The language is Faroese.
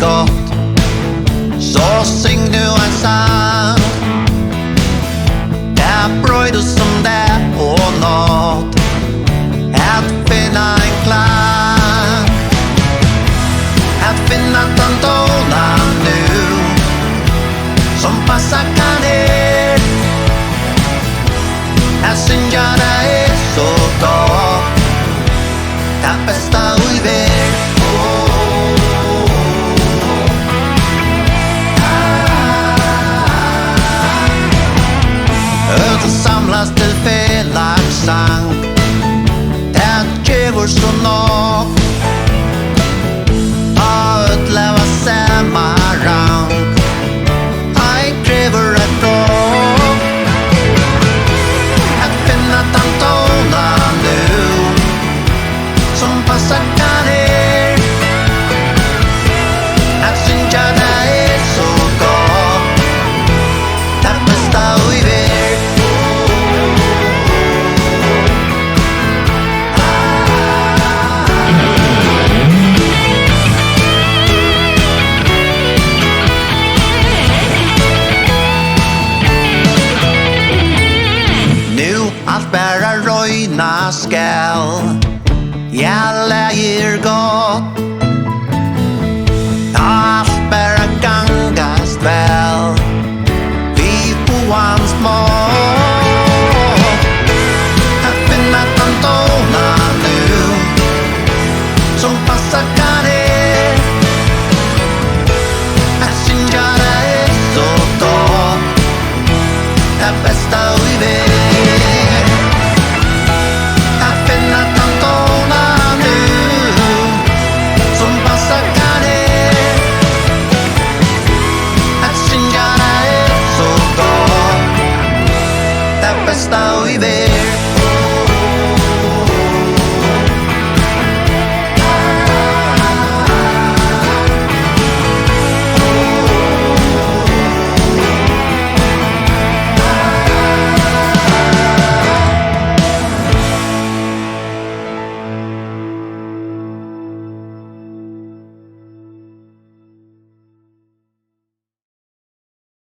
gott, så syng nu en sang. Det brød som det og nåt att finna en klang, att finna den tonen nu som passar kan er. Att synja det är så gott, det bästa i världen. Öden samlas till felaktsang, det ger så nok att utleva samma rank. Jag kräver ett dag att finna den tonen nu som passar kan er. Att synja det är så gott, det bästa i världen. Allt bara röjna ska,